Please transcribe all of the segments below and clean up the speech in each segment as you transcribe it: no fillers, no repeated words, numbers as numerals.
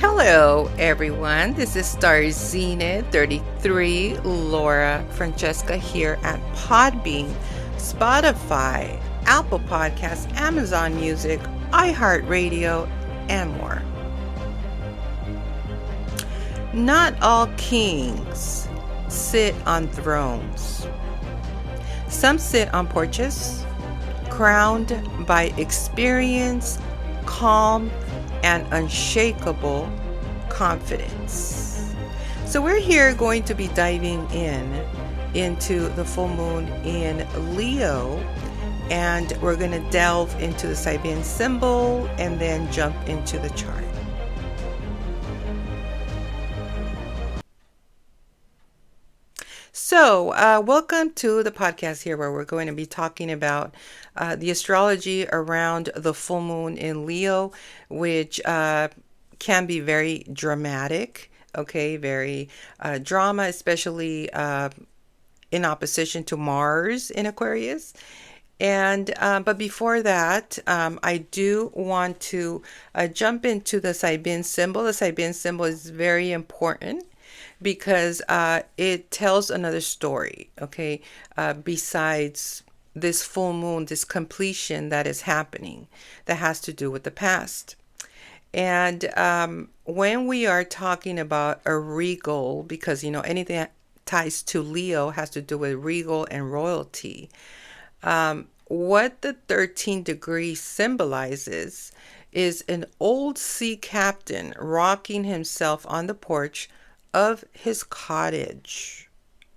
Hello, everyone. This is Star Zenith 33, Laura Francesca here at Podbean, Spotify, Apple Podcasts, Amazon Music, iHeartRadio, and more. Not all kings sit on thrones. Some sit on porches, crowned by experience, calm, and unshakable confidence. So we're here going to be diving into the full moon in Leo, and we're going to delve into the Sabian symbol and then jump into the chart. So, welcome to the podcast here where we're going to be talking about the astrology around the full moon in Leo, which can be very dramatic, okay, very drama, especially in opposition to Mars in Aquarius. And but before that, I do want to jump into the Sabian symbol. The Sabian symbol is very important because it tells another story, okay, besides this full moon, this completion that is happening that has to do with the past. And when we are talking about a regal, because, anything that ties to Leo has to do with regal and royalty, what the 13 degree symbolizes is an old sea captain rocking himself on the porch of his cottage.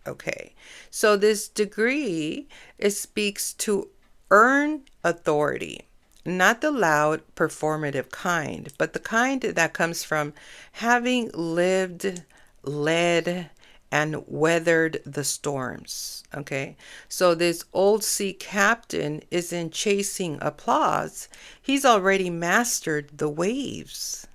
Okay, so this degree, it speaks to earn authority, not the loud performative kind, but the kind that comes from having lived, led, and weathered the storms. Okay, so this old sea captain isn't chasing applause, he's already mastered the waves.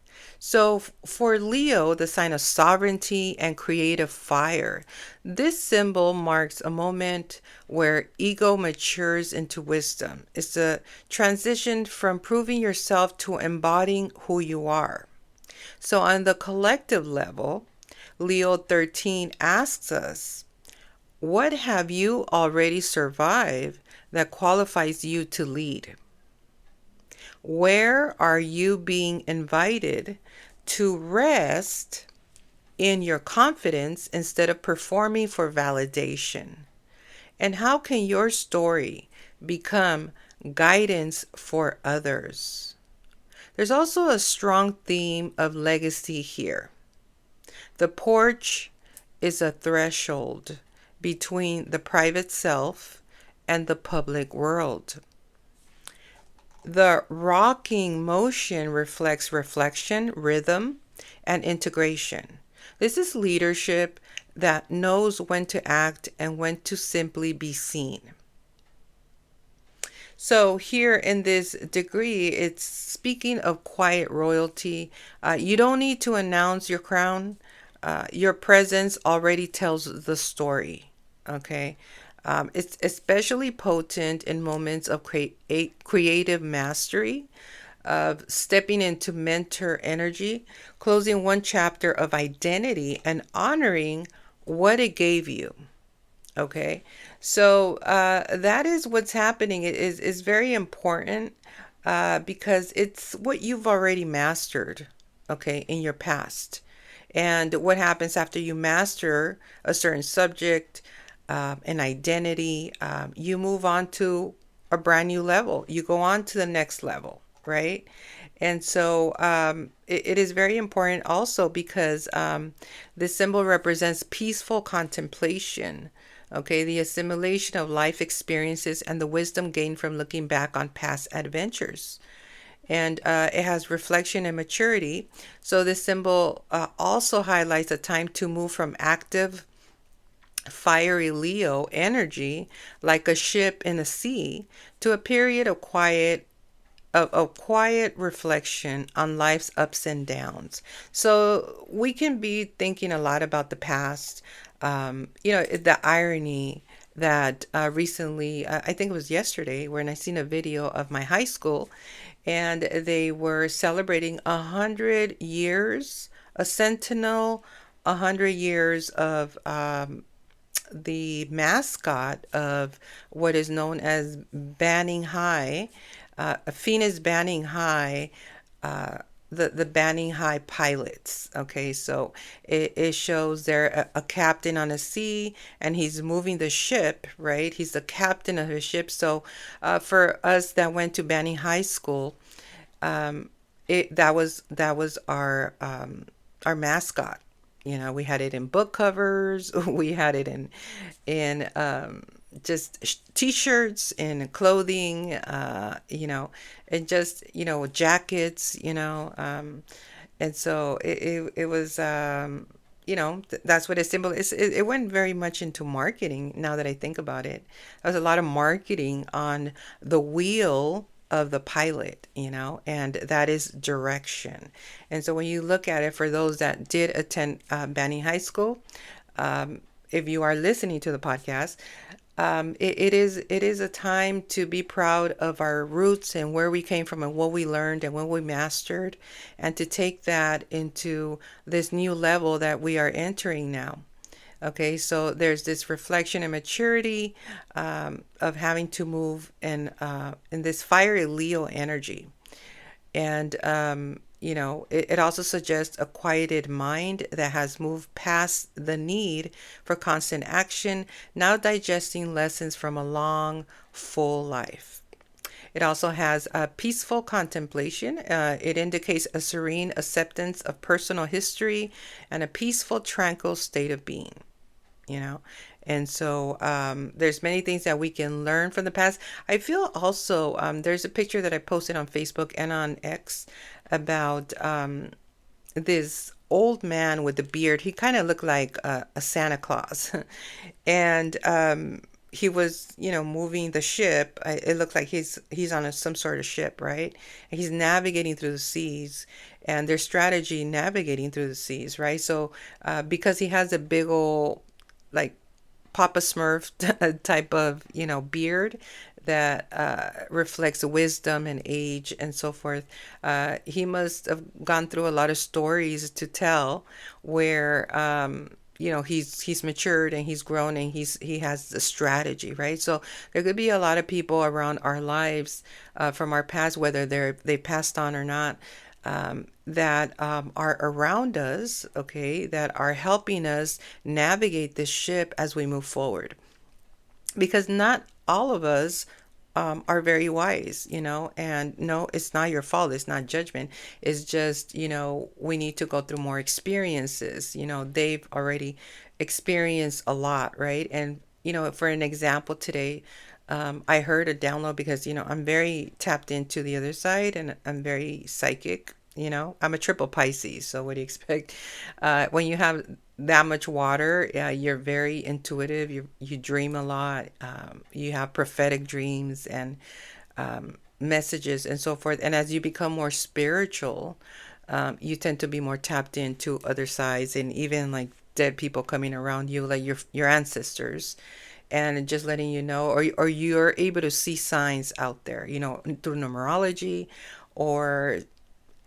So for Leo, the sign of sovereignty and creative fire, this symbol marks a moment where ego matures into wisdom. It's a transition from proving yourself to embodying who you are. So on the collective level, Leo 13 asks us, what have you already survived that qualifies you to lead? Where are you being invited to rest in your confidence instead of performing for validation? And how can your story become guidance for others? There's also a strong theme of legacy here. The porch is a threshold between the private self and the public world. The rocking motion reflects reflection, rhythm, and integration. This is leadership that knows when to act and when to simply be seen. So here in this degree, it's speaking of quiet royalty. You don't need to announce your crown. Your presence already tells the story. Okay. It's especially potent in moments of creative mastery, of stepping into mentor energy, closing one chapter of identity, and honoring what it gave you. Okay, so that is what's happening. It is very important because it's what you've already mastered, okay, in your past. And what happens after you master a certain subject, an identity, you move on to a brand new level. You go on to the next level, right? And so it is very important also because this symbol represents peaceful contemplation, okay? The assimilation of life experiences and the wisdom gained from looking back on past adventures. And it has reflection and maturity. So this symbol also highlights a time to move from active fiery Leo energy, like a ship in the sea, to a period of quiet reflection on life's ups and downs. So we can be thinking a lot about the past. The irony that recently, I think it was yesterday, when I seen a video of my high school, and they were celebrating 100 years, a sentinel, 100 years of the mascot of what is known as Banning High, Phoenix Banning High, uh, the Banning High pilots. Okay, so it shows there a captain on a sea, and he's moving the ship, right? He's the captain of the ship. So for us that went to Banning High School, um, that was our mascot. You know, we had it in book covers. We had it in just t-shirts and clothing. And just jackets. And so it was. That's what it symbolized. It went very much into marketing. Now that I think about it, there was a lot of marketing on the wheel of the pilot, and that is direction. And so when you look at it, for those that did attend Banning High School, um, if you are listening to the podcast, it is a time to be proud of our roots and where we came from and what we learned and what we mastered, and to take that into this new level that we are entering now. Okay, so there's this reflection and maturity of having to move in this fiery Leo energy. And, it also suggests a quieted mind that has moved past the need for constant action, now digesting lessons from a long, full life. It also has a peaceful contemplation. It indicates a serene acceptance of personal history and a peaceful, tranquil state of being you know and so there's many things that we can learn from the past. I feel also there's a picture that I posted on Facebook and on X about this old man with a beard. He kind of looked like a Santa Claus. And he was moving the ship. It looked like he's on some sort of ship, right? And he's navigating through the seas, and their strategy navigating through the seas, right? So because he has a big old, like, Papa Smurf type of beard that reflects wisdom and age and so forth. He must have gone through a lot of stories to tell where he's matured and he's grown and he has the strategy, right? So there could be a lot of people around our lives from our past, whether they passed on or not, that are around us, okay, that are helping us navigate this ship as we move forward. Because not all of us are very wise, and no, it's not your fault. It's not judgment. It's just, we need to go through more experiences. They've already experienced a lot, right? And, for an example today, I heard a download because, I'm very tapped into the other side and I'm very psychic. I'm a triple Pisces. So what do you expect? When you have that much water, you're very intuitive. You dream a lot. You have prophetic dreams and messages and so forth. And as you become more spiritual, you tend to be more tapped into other sides, and even like dead people coming around you, like your ancestors, and just letting you know, or you're able to see signs out there, through numerology, or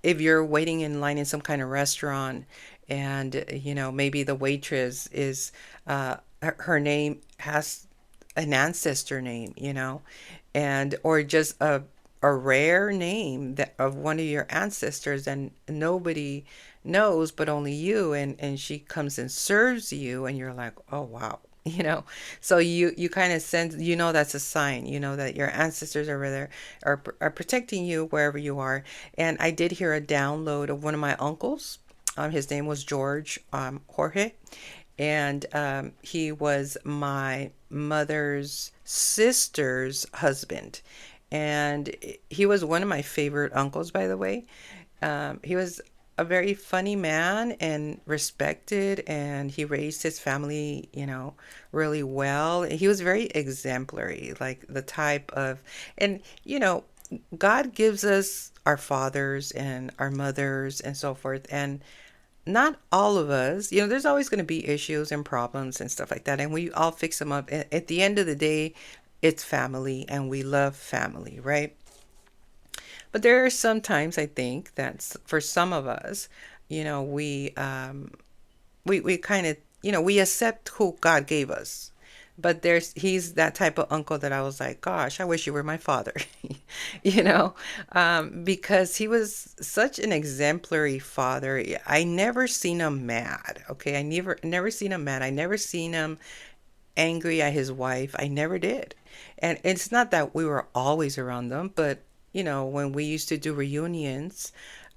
if you're waiting in line in some kind of restaurant, and maybe the waitress is her name has an ancestor name, and or just a rare name that of one of your ancestors, and nobody knows but only you, and she comes and serves you, and you're like, oh wow. So you kind of sense, that's a sign, that your ancestors are there, are protecting you wherever you are. And I did hear a download of one of my uncles. His name was George, Jorge, and he was my mother's sister's husband. And he was one of my favorite uncles, by the way. He was a very funny man and respected, and he raised his family, really well. He was very exemplary, like the type of, and, God gives us our fathers and our mothers and so forth. And not all of us, there's always going to be issues and problems and stuff like that. And we all fix them up. At the end of the day, it's family and we love family, right? But there are some times I think that for some of us, you know, we kind of, we accept who God gave us. But he's that type of uncle that I was like, gosh, I wish you were my father, you know, because he was such an exemplary father. I never seen him mad. Okay. I never seen him mad. I never seen him angry at his wife. I never did. And it's not that we were always around them, but when we used to do reunions,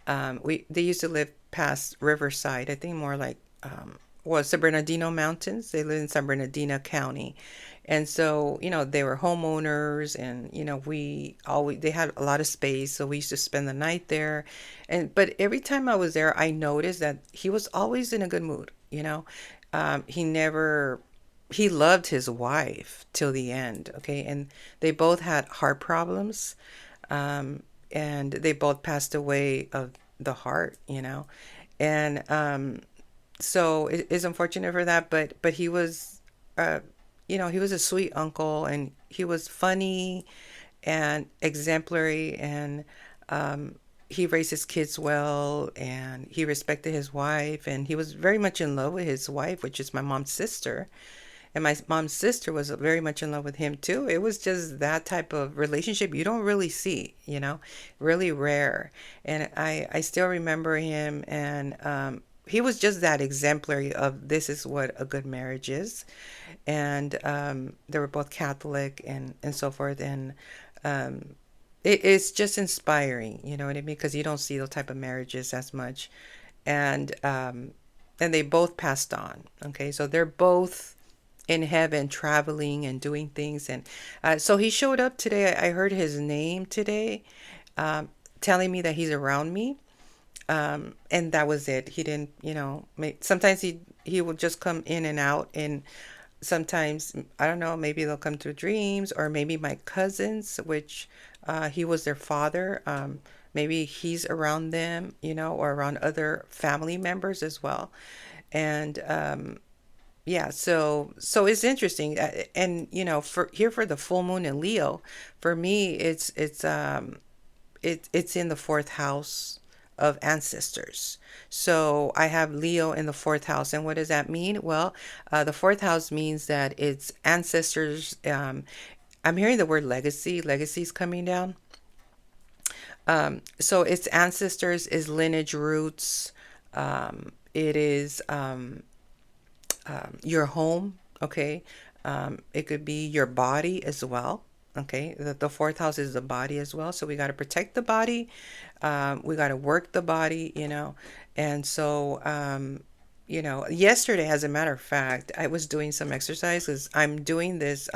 they used to live past Riverside. I think more like was the Bernardino Mountains. They live in San Bernardino County. And so, they were homeowners and, they had a lot of space. So we used to spend the night there. But every time I was there, I noticed that he was always in a good mood. He never, he loved his wife till the end. Okay. And they both had heart problems. And they both passed away of the heart. And so it's unfortunate for that, but he was, uh, he was a sweet uncle, and he was funny and exemplary, and um, he raised his kids well, and he respected his wife, and he was very much in love with his wife, which is my mom's sister. And my mom's sister was very much in love with him too. It was just that type of relationship you don't really see, really rare. And I still remember him, and he was just that exemplary of this is what a good marriage is. And they were both Catholic and so forth. And um, it's just inspiring, you know what I mean? Because you don't see those type of marriages as much. And they both passed on. Okay, so they're both in heaven traveling and doing things. And so he showed up today. I heard his name today, telling me that he's around me. And that was it. He didn't, sometimes he will just come in and out. And sometimes, I don't know, maybe they'll come through dreams, or maybe my cousins, which he was their father. Maybe he's around them, or around other family members as well. And yeah, so it's interesting. And for the full moon in Leo, for me it's in the fourth house of ancestors. So I have Leo in the fourth house. And what does that mean? Well, the fourth house means that it's ancestors. I'm hearing the word legacy. Legacy's coming down. So it's ancestors, is lineage roots. It is your home. Okay. It could be your body as well. Okay. The fourth house is the body as well. So we got to protect the body. We got to work the body. And so, yesterday, as a matter of fact, I was doing some exercises. I'm doing this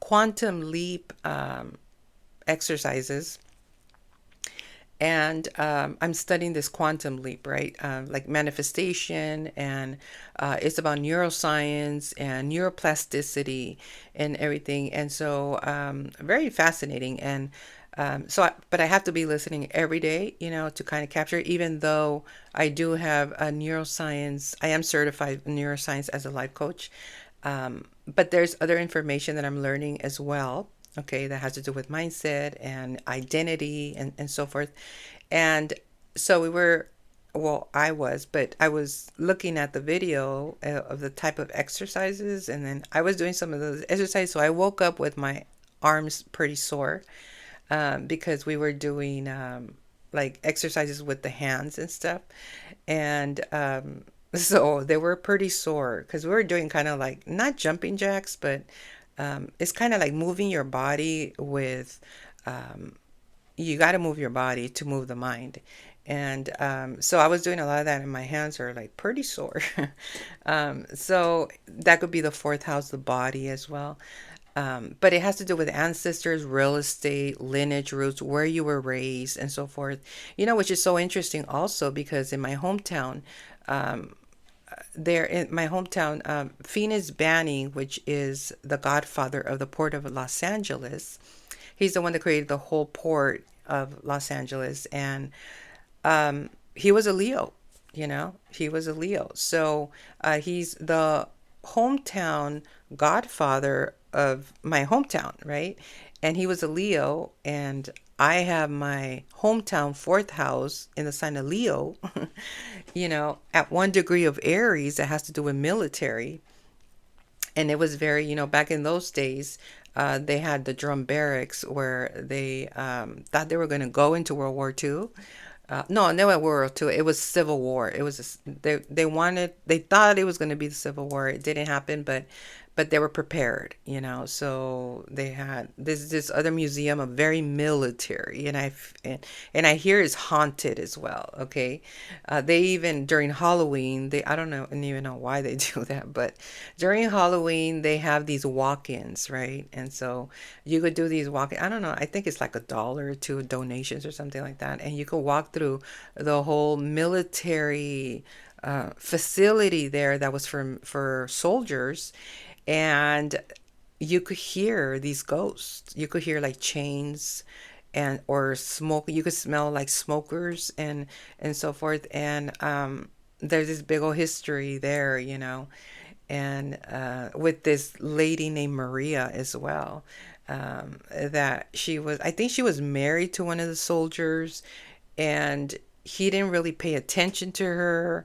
quantum leap exercises. And I'm studying this quantum leap, right? Like manifestation, and it's about neuroscience and neuroplasticity and everything. And so, very fascinating. And but I have to be listening every day, to kind of capture it, even though I do have a neuroscience, I am certified in neuroscience as a life coach. But there's other information that I'm learning as well, okay, that has to do with mindset and identity and so forth. And so I was looking at the video of the type of exercises, and then I was doing some of those exercises. So I woke up with my arms pretty sore, because we were doing like exercises with the hands and stuff. And so they were pretty sore because we were doing kind of like not jumping jacks, but it's kind of like moving your body with, you got to move your body to move the mind. And so I was doing a lot of that, and my hands are like pretty sore. So that could be the fourth house, the body as well. But it has to do with ancestors, real estate, lineage roots, where you were raised, and so forth. Which is so interesting also because in my hometown, um, Phoenix Banning, which is the godfather of the port of Los Angeles, he's the one that created the whole port of Los Angeles. And he was a Leo, he was a Leo. So he's the hometown godfather of my hometown, right? And he was a Leo, and I have my hometown fourth house in the sign of Leo, at 1 degree of Aries that has to do with military. And it was very, back in those days, they had the drum barracks where they thought they were going to go into World War II. No, no, at World War II. It was Civil War. It was they thought it was going to be the Civil War. It didn't happen, but they were prepared, So they had this other museum, a very military, and I hear it's haunted as well. Okay, they even during Halloween, they I don't know, and even know why they do that, but during Halloween they have these walk-ins, right? And so you could do these walk. I don't know. I think it's like $1 or two donations or something like that, and you could walk through the whole military facility there that was for soldiers, and you could hear these ghosts. You could hear like chains and or smoke. You could smell like smokers and so forth. And there's this big old history there, and with this lady named Maria as well. That she was, I think she was married to one of the soldiers, and he didn't really pay attention to her,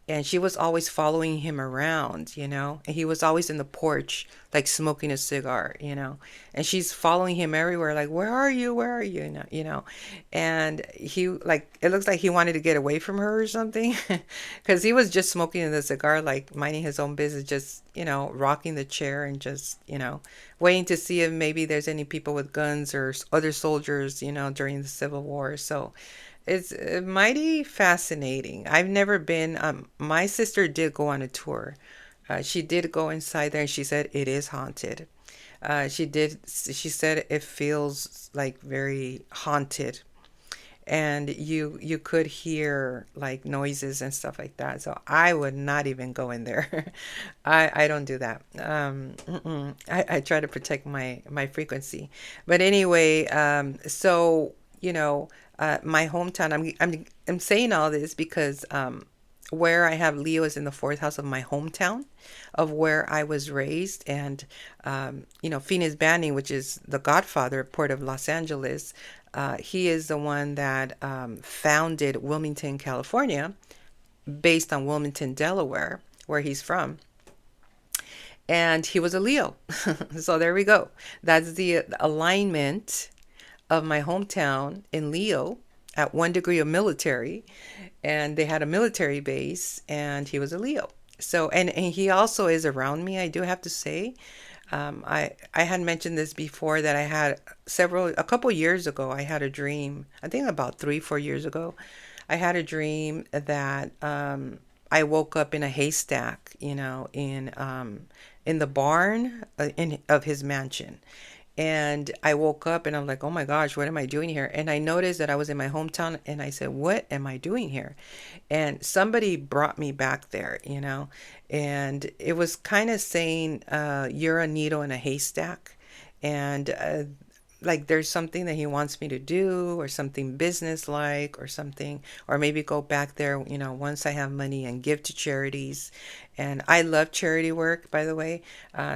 and she was always following him around, and he was always in the porch like smoking a cigar, and she's following him everywhere like, where are you, and he, like, it looks like he wanted to get away from her or something because he was just smoking the cigar, like minding his own business, just rocking the chair and just waiting to see if maybe there's any people with guns or other soldiers, during the Civil War. So it's mighty fascinating. I've never been. My sister did go on a tour. She did go inside there, and she said it is haunted. She did. She said it feels like very haunted, and you could hear like noises and stuff like that. So I would not even go in there. I don't do that. I try to protect my frequency. But anyway, so my hometown. I'm saying all this because where I have Leo is in the fourth house of my hometown, of where I was raised, and Phineas Banning, which is the Godfather of Port of Los Angeles. He is the one that founded Wilmington, California, based on Wilmington, Delaware, where he's from. And he was a Leo. So there we go. That's the alignment of my hometown in Leo at 1 degree of military. And they had a military base, and he was a Leo. So, and he also is around me, I do have to say. I had mentioned this before that I had a couple years ago, I had a dream, I think about 3, 4 years ago. I had a dream that I woke up in a haystack, in the barn of his mansion. And I woke up and I'm like, oh my gosh, what am I doing here? And I noticed that I was in my hometown, and I said, what am I doing here? And somebody brought me back there, and it was kind of saying, you're a needle in a haystack. And like there's something that he wants me to do, or something business like, or something, or maybe go back there, once I have money, and give to charities. And I love charity work, by the way.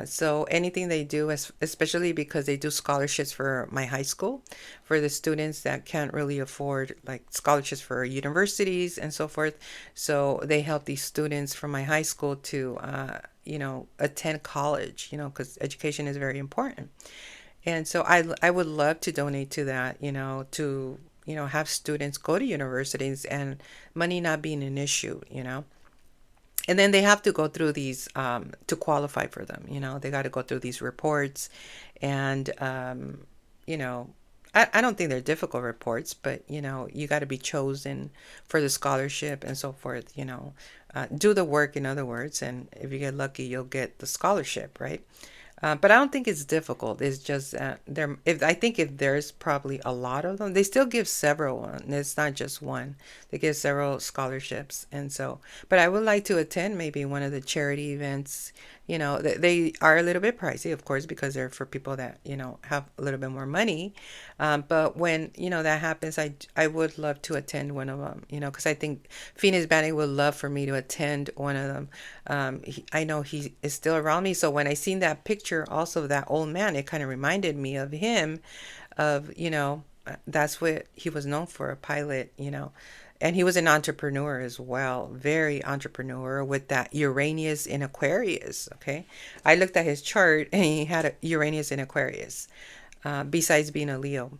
So anything they do, especially because they do scholarships for my high school, for the students that can't really afford like scholarships for universities and so forth. So they help these students from my high school to, attend college, because education is very important. And so I would love to donate to that, to, have students go to universities and money not being an issue. And then they have to go through these to qualify for them, they got to go through these reports. And, you know, I don't think they're difficult reports, but, you got to be chosen for the scholarship and so forth, do the work, in other words. And if you get lucky, you'll get the scholarship, right? But I don't think it's difficult. It's just there. If I think if there's probably a lot of them, they still give several. And it's not just one. They give several scholarships, and so. But I would like to attend maybe one of the charity events. They are a little bit pricey, of course, because they're for people that have a little bit more money. But when that happens, I would love to attend one of them. Because I think Phoenix Banning would love for me to attend one of them. I know he is still around me, so when I seen that picture, also of that old man, it kind of reminded me of him, of That's what he was known for, a pilot, And he was an entrepreneur as well, very entrepreneur with that Uranus in Aquarius. Okay. I looked at his chart and he had a Uranus in Aquarius, besides being a Leo.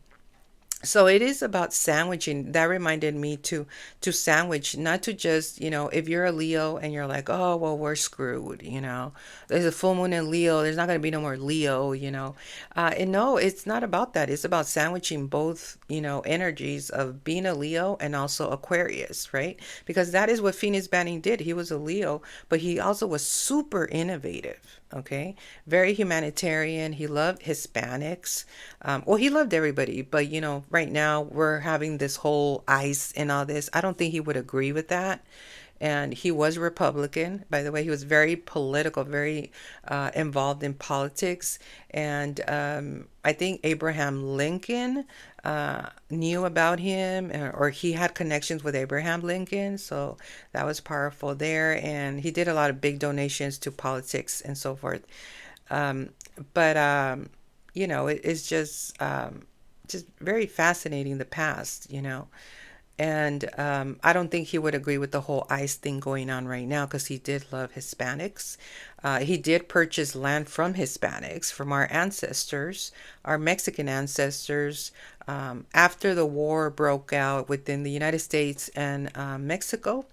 So it is about sandwiching. That reminded me to sandwich, not to just, if you're a Leo and you're like, oh, well, we're screwed. There's a full moon in Leo. There's not going to be no more Leo. And no, it's not about that. It's about sandwiching both, energies of being a Leo and also Aquarius, right? Because that is what Phoenix Banning did. He was a Leo, but he also was super innovative. Okay. Very humanitarian. He loved Hispanics. Well, he loved everybody, but right now we're having this whole ICE and all this. I don't think he would agree with that. And he was Republican, by the way. He was very political, very involved in politics. And I think Abraham Lincoln knew about him, or he had connections with Abraham Lincoln. So that was powerful there. And he did a lot of big donations to politics and so forth. Um, but it's just very fascinating, the past. And I don't think he would agree with the whole ICE thing going on right now because he did love Hispanics. He did purchase land from Hispanics, from our ancestors, our Mexican ancestors. After the war broke out within the United States and Mexico,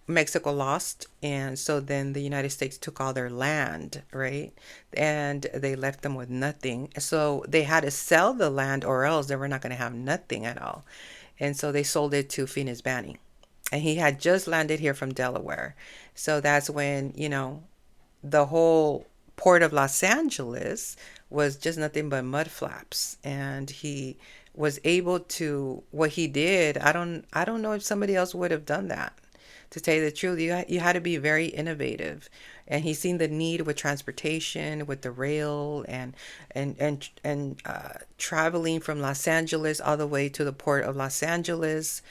Mexico lost, and so then the United States took all their land, right? And they left them with nothing. So they had to sell the land, or else they were not going to have nothing at all. And so they sold it to Phineas Banning. And he had just landed here from Delaware. So that's when, the whole port of Los Angeles was just nothing but mud flaps. And he was able to, what he did, I don't know if somebody else would have done that. To tell you the truth, you had to be very innovative. And he's seen the need with transportation, with the rail, and traveling from Los Angeles all the way to the port of Los Angeles.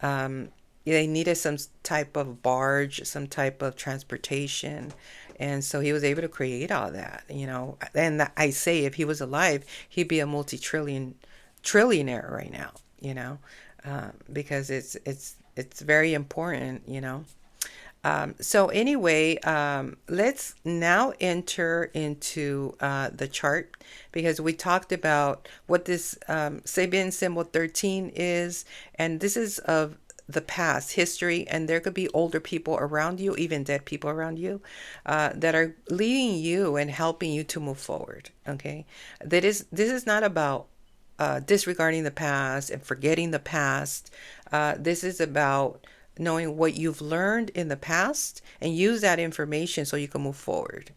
They needed some type of barge, some type of transportation. And so he was able to create all that. And I say, if he was alive, he'd be a trillionaire right now, because it's very important. So anyway, let's now enter into the chart, because we talked about what this Sabian symbol 13 is, and this is of the past history, and there could be older people around you, even dead people around you, that are leading you and helping you to move forward. Okay, this is not about disregarding the past and forgetting the past. This is about knowing what you've learned in the past and use that information so you can move forward.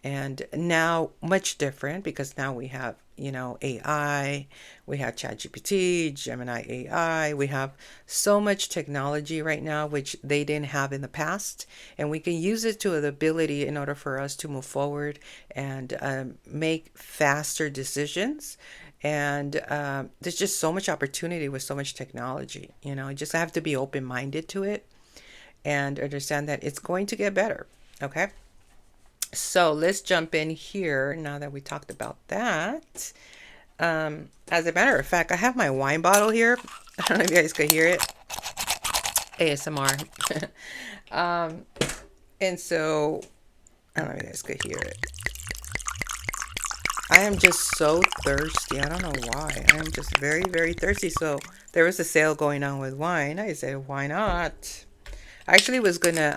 And now much different, because now we have, AI, we have ChatGPT, Gemini AI, we have so much technology right now, which they didn't have in the past. And we can use it to the ability in order for us to move forward and make faster decisions. And there's just so much opportunity with so much technology. You just have to be open minded to it and understand that it's going to get better. Okay. So let's jump in here now that we talked about that. As a matter of fact, I have my wine bottle here. I don't know if you guys could hear it. ASMR. um, and so, I don't know if you guys could hear it. I am just so thirsty. I don't know why. I am just very, very thirsty. So there was a sale going on with wine. I said, why not? I actually was gonna,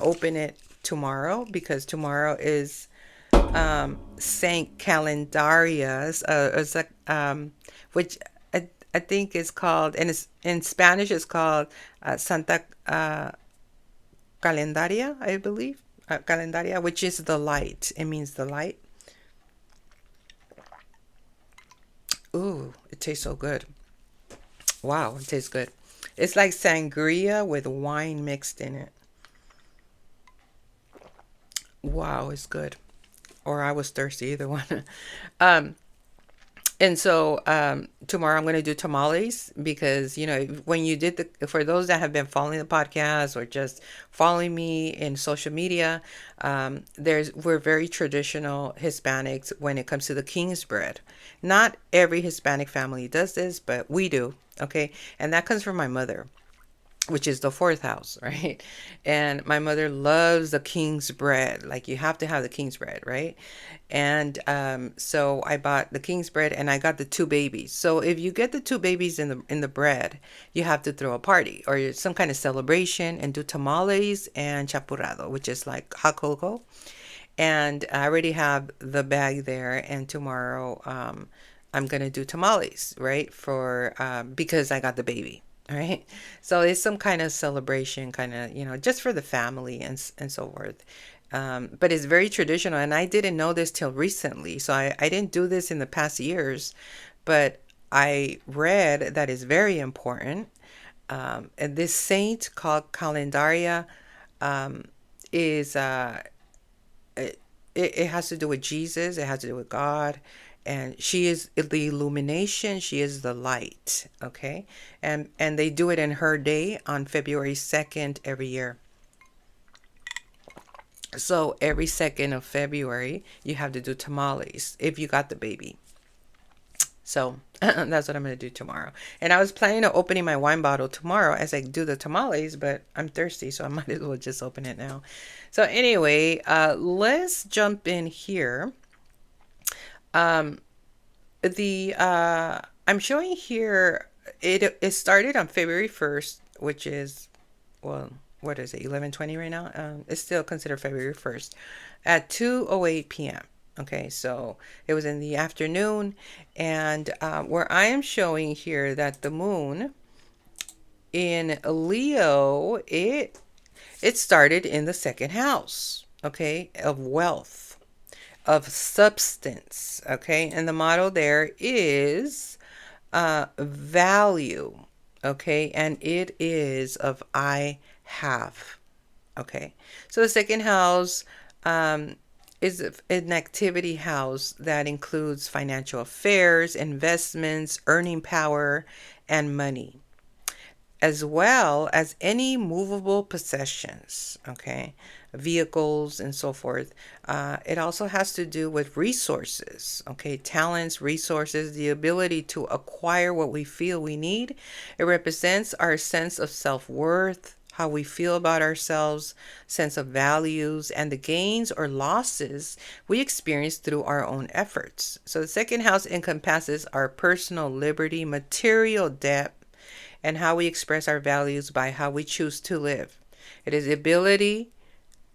open it tomorrow, because tomorrow is Saint Calendaria's, which I think is called, and it's in Spanish is called Santa Calendaria, I believe. Calendaria, which is the light. It means the light. Ooh, it tastes so good. Wow, it tastes good. It's like sangria with wine mixed in it. Wow, it's good. Or I was thirsty, either one. um, And so tomorrow I'm going to do tamales because, when you did for those that have been following the podcast or just following me in social media, we're very traditional Hispanics when it comes to the king's bread. Not every Hispanic family does this, but we do. Okay. And that comes from my mother, which is the fourth house, right? And my mother loves the king's bread. Like you have to have the king's bread, right? And so I bought the king's bread and I got the two babies. So if you get the two babies in the bread, you have to throw a party or some kind of celebration and do tamales and chapurrado, which is like hot cocoa. And I already have the bag there. And tomorrow, I'm gonna do tamales, right? For because I got the baby, right? So it's some kind of celebration, kind of just for the family and so forth. But it's very traditional, and I didn't know this till recently. So I didn't do this in the past years, but I read that is very important. And this saint called Calendaria is it, it has to do with Jesus. It has to do with God. And she is the illumination. She is the light. Okay. And they do it in her day on February 2nd every year. So every 2nd of February, you have to do tamales if you got the baby. So that's what I'm going to do tomorrow. And I was planning on opening my wine bottle tomorrow as I do the tamales, but I'm thirsty, so I might as well just open it now. So anyway, let's jump in here. Um, the I'm showing here it started on February 1st, which is, well, what is it, 11:20 right now? It's still considered February 1st at 2:08 p.m. Okay, so it was in the afternoon, and where I am showing here that the moon in Leo, it started in the second house, okay, of wealth, of substance, okay, and the motto there is value, okay, and it is of I have. Okay, so the second house is an activity house that includes financial affairs, investments, earning power, and money, as well as any movable possessions, okay, vehicles and so forth. It also has to do with resources, okay, talents, resources, the ability to acquire what we feel we need. It represents our sense of self-worth, how we feel about ourselves, sense of values, and the gains or losses we experience through our own efforts. So the second house encompasses our personal liberty, material depth, and how we express our values by how we choose to live. It is the ability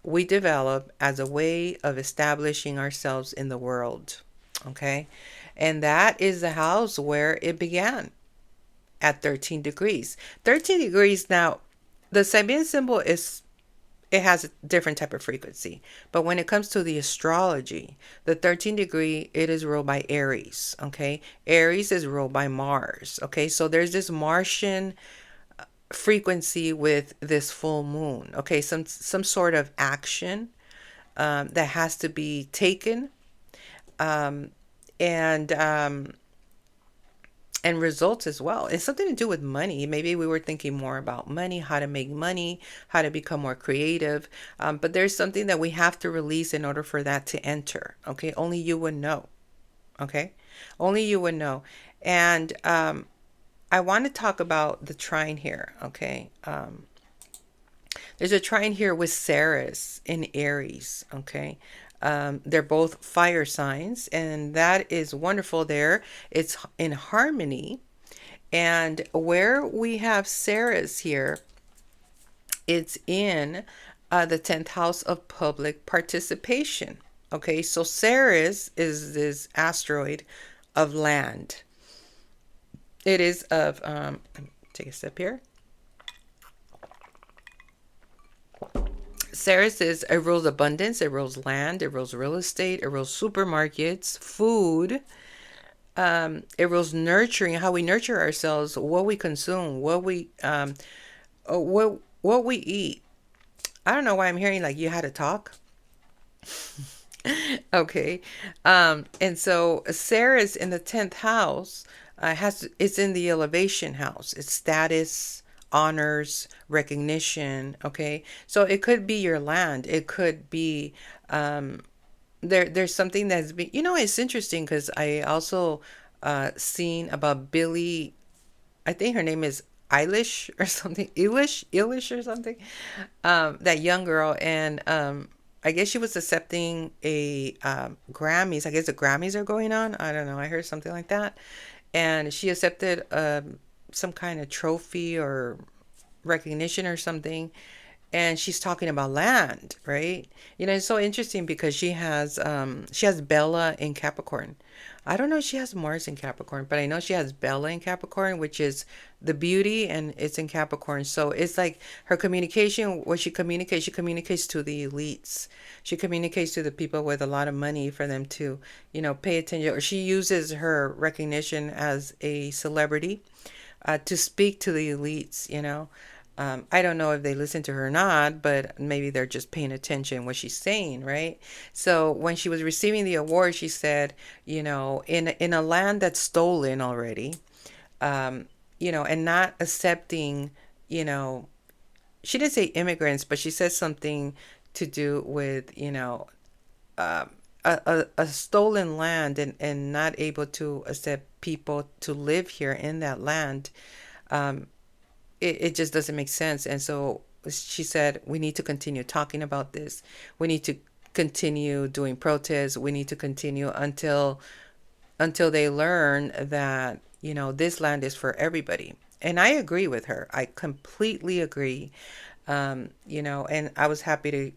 we develop as a way of establishing ourselves in the world. Okay? And that is the house where it began at 13 degrees. 13 degrees now, the Sabian symbol it has a different type of frequency. But when it comes to the astrology, the 13 degree, it is ruled by Aries. Okay. Aries is ruled by Mars. Okay. So there's this Martian frequency with this full moon. Okay. Some sort of action that has to be taken. Um, and and results as well. It's something to do with money. Maybe we were thinking more about money, how to make money, how to become more creative. But there's something that we have to release in order for that to enter. Okay. Only you would know. Okay. Only you would know. And I want to talk about the trine here. Okay. There's a trine here with Ceres in Aries. Okay. They're both fire signs, and that is wonderful there. It's in harmony. And where we have Ceres here, it's in the 10th house of public participation. Okay, so Ceres is this asteroid of land. It is of, take a sip here. Ceres is, it rules abundance, it rules land, it rules real estate, it rules supermarkets, food. It rules nurturing, how we nurture ourselves, what we consume, what we eat. I don't know why I'm hearing like you had to talk. Okay. And so Sarah's in the 10th house, has it's in the elevation house. It's status, honors, recognition. Okay. So it could be your land. It could be there's something that's been, it's interesting because I also seen about Billie. I think her name is Eilish or something, Eilish or something. That young girl, and I guess she was accepting a Grammys. I guess the Grammys are going on. I don't know. I heard something like that, and she accepted some kind of trophy or recognition or something, and she's talking about land, right? It's so interesting because she has Bella in Capricorn. I don't know if she has Mars in Capricorn, but I know she has Bella in Capricorn, which is the beauty, and it's in Capricorn. So it's like her communication, what she communicates to the elites. She communicates to the people with a lot of money for them to, pay attention. Or she uses her recognition as a celebrity to speak to the elites. I don't know if they listen to her or not, but maybe they're just paying attention what she's saying, right? So when she was receiving the award, she said, in a land that's stolen already, um, and not accepting, you know, she didn't say immigrants, but she said something to do with, a stolen land, and not able to accept people to live here in that land. Um, it just doesn't make sense. And so she said, we need to continue talking about this. We need to continue doing protests. We need to continue until they learn that, this land is for everybody. And I agree with her. I completely agree. And I was happy to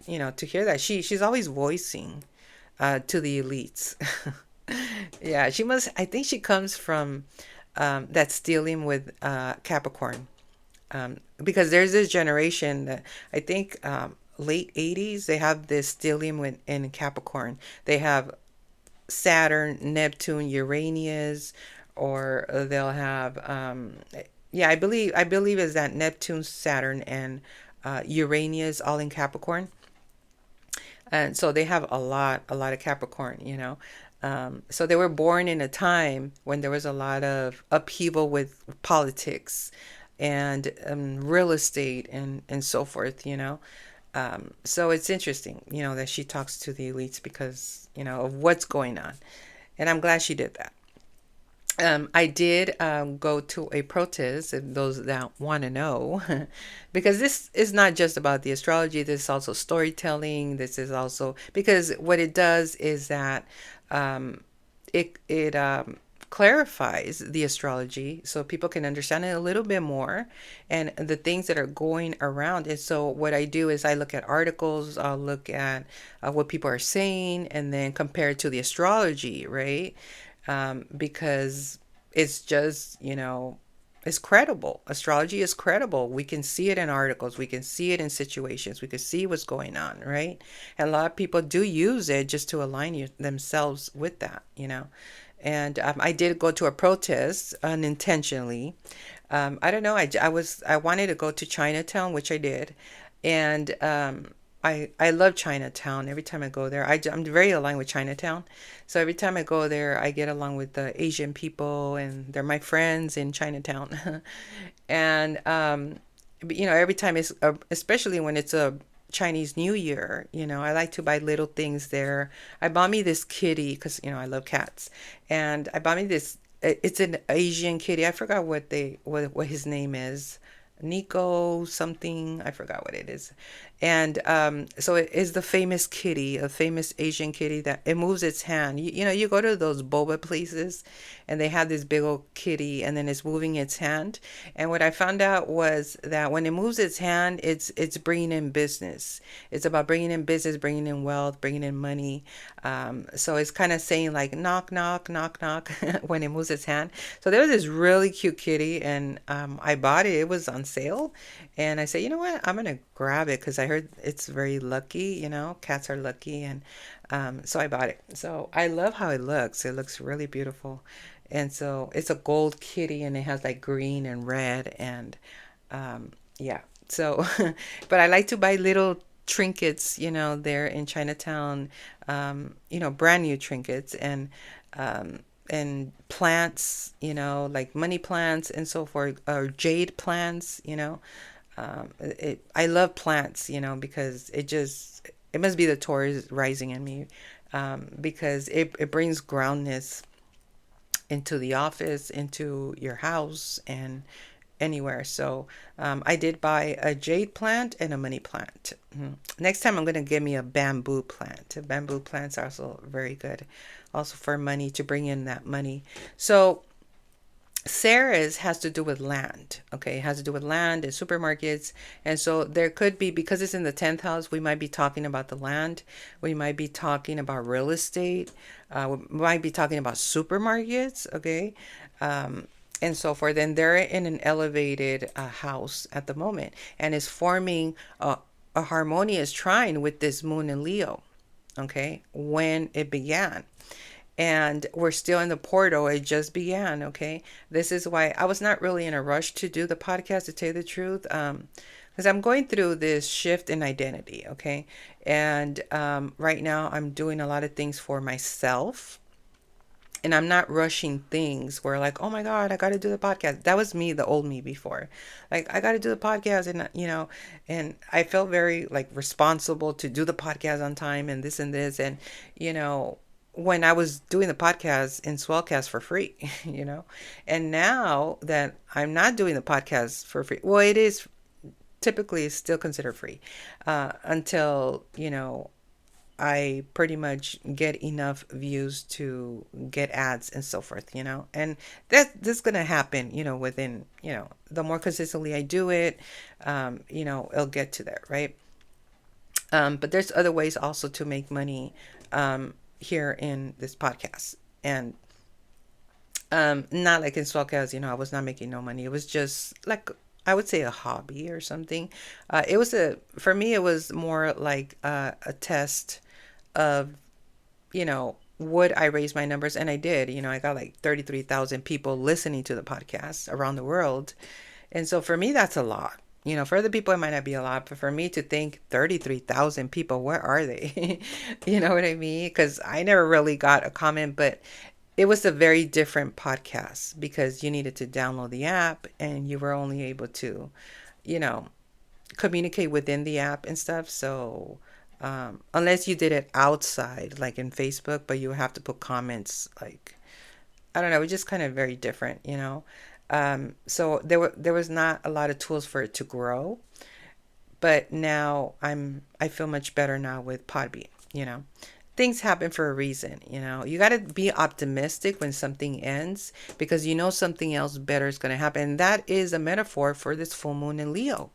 hear that. She's always voicing to the elites. Yeah, she must, I think she comes from that's dealing with Capricorn. Because there's this generation that I think late 80s, they have this stellium in Capricorn. They have Saturn, Neptune, Uranus, or they'll have yeah, I believe is that Neptune, Saturn, and Uranus all in Capricorn. And so they have a lot of Capricorn. So they were born in a time when there was a lot of upheaval with politics and real estate and so forth. So it's interesting, that she talks to the elites because, of what's going on. And I'm glad she did that. I did go to a protest, and those that want to know, because this is not just about the astrology. This is also storytelling. This is also because what it does is that um, it clarifies the astrology so people can understand it a little bit more and the things that are going around. And so what I do is I look at articles, I'll look at what people are saying, and then compare it to the astrology, right? Because it's just, it's credible. Astrology is credible. We can see it in articles. We can see it in situations. We can see what's going on, right? And a lot of people do use it just to align themselves with that. And I did go to a protest unintentionally. I don't know. I wanted to go to Chinatown, which I did, and I love Chinatown. Every time I go there, I'm very aligned with Chinatown. So every time I go there, I get along with the Asian people, and they're my friends in Chinatown. And every time it's especially when it's a Chinese New Year, I like to buy little things there. I bought me this kitty because I love cats, and I bought me this. It's an Asian kitty. I forgot what his name is. Nico something. I forgot what it is. And so it is the famous kitty, a famous Asian kitty that it moves its hand. You go to those boba places and they have this big old kitty and then it's moving its hand. And what I found out was that when it moves its hand, it's bringing in business. It's about bringing in business, bringing in wealth, bringing in money. So it's kind of saying like knock, knock, knock, knock when it moves its hand. So there was this really cute kitty and I bought it. It was on sale. And I said, you know what? I'm gonna grab it because I heard it's very lucky. Cats are lucky, and so I bought it. So I love how it looks. It looks really beautiful, and so it's a gold kitty, and it has like green and red, and yeah. So, but I like to buy little trinkets, there in Chinatown, brand new trinkets and plants, like money plants and so forth, or jade plants, I love plants, because it must be the Taurus rising in me, because it brings groundness into the office, into your house, and anywhere. So I did buy a jade plant and a money plant. Next time I'm going to get me a bamboo plant. Bamboo plants are also very good, also for money, to bring in that money. So Sarah's has to do with land. Okay, it has to do with land and supermarkets. And so there could be, because it's in the 10th house, we might be talking about the land. We might be talking about real estate. We might be talking about supermarkets. Okay. And so forth. And they're in an elevated house at the moment, and is forming a harmonious trine with this moon in Leo. Okay. When it began, and we're still in the portal. It just began. Okay. This is why I was not really in a rush to do the podcast, to tell you the truth. Because I'm going through this shift in identity. Okay. And right now I'm doing a lot of things for myself, and I'm not rushing things where, like, oh my God, I got to do the podcast. That was me, the old me before. Like, I got to do the podcast, and and I felt very like responsible to do the podcast on time and this and this. And, you know, when I was doing the podcast in Swellcast for free, and now that I'm not doing the podcast for free, well, it is typically still considered free, until, I pretty much get enough views to get ads and so forth, and that's gonna happen, within, the more consistently I do it, it'll get to there, right? But there's other ways also to make money, here in this podcast, and not like in Swellcast, I was not making no money. It was just like, I would say, a hobby or something. For me, it was more like a test of, would I raise my numbers? And I did. I got like 33,000 people listening to the podcast around the world. And so for me, that's a lot. For other people, it might not be a lot, but for me to think 33,000 people, where are they? You know what I mean? Because I never really got a comment, but it was a very different podcast because you needed to download the app, and you were only able to, you know, communicate within the app and stuff. So, unless you did it outside, like in Facebook, but you have to put comments, like, I don't know, it's just kind of very different, so there was not a lot of tools for it to grow, but now I feel much better now with Podbean, Things happen for a reason, You got to be optimistic when something ends, because something else better is going to happen. And that is a metaphor for this full moon in Leo,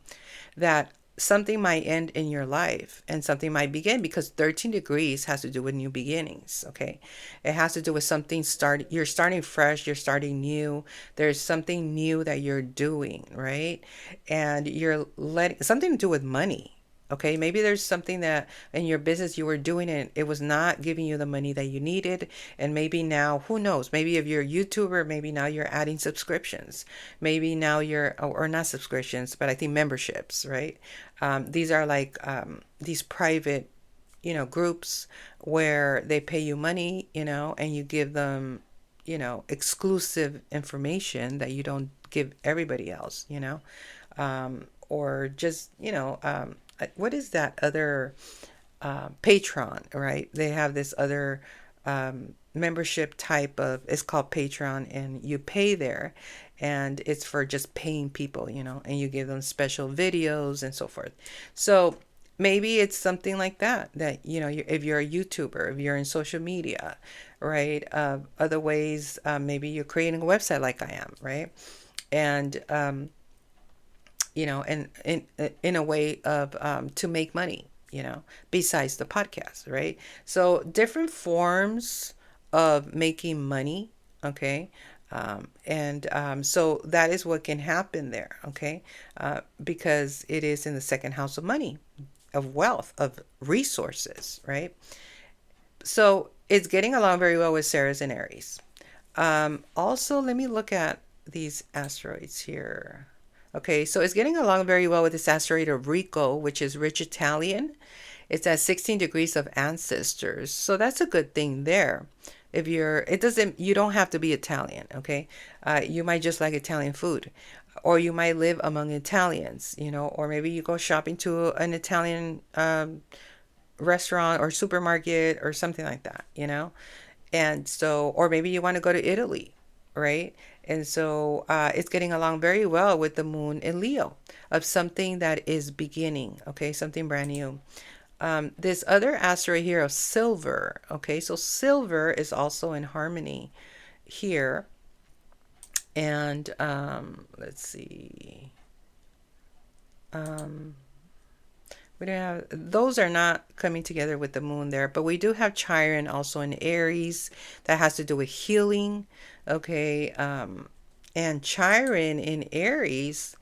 that something might end in your life and something might begin, because 13 degrees has to do with new beginnings. Okay, it has to do with something you're starting fresh, you're starting new. There's something new that you're doing, right? And you're letting something to do with money. Okay, maybe there's something that in your business you were doing and it was not giving you the money that you needed. And maybe now, who knows? Maybe if you're a YouTuber, maybe now you're adding subscriptions. Maybe now or not subscriptions, but I think memberships, right? These are like these private, groups where they pay you money, and you give them, exclusive information that you don't give everybody else, or just, what is that other Patreon, right? They have this other membership type of, it's called Patreon, and you pay there, and it's for just paying people, and you give them special videos and so forth. So maybe it's something like that if you're a YouTuber, if you're in social media, right? Other ways, maybe you're creating a website like I am, right? And and in a way of to make money, besides the podcast, right? So different forms of making money, okay? And so that is what can happen there, okay? Because it is in the second house of money, of wealth, of resources, right? So it's getting along very well with Sarah's and Aries. Also, let me look at these asteroids here. Okay, so it's getting along very well with this asteroid of Rico, which is rich Italian. It's at 16 degrees of ancestors. So that's a good thing there. If you're, it doesn't, you don't have to be Italian, okay? You might just like Italian food, or you might live among Italians, or maybe you go shopping to an Italian restaurant or supermarket or something like that. And so, or maybe you want to go to Italy, right? And so it's getting along very well with the moon in Leo of something that is beginning, okay? Something brand new. This other asteroid here of silver, okay? So silver is also in harmony here. And let's see. Um, we don't have, those are not coming together with the moon there, but we do have Chiron also in Aries that has to do with healing. Okay. And Chiron in Aries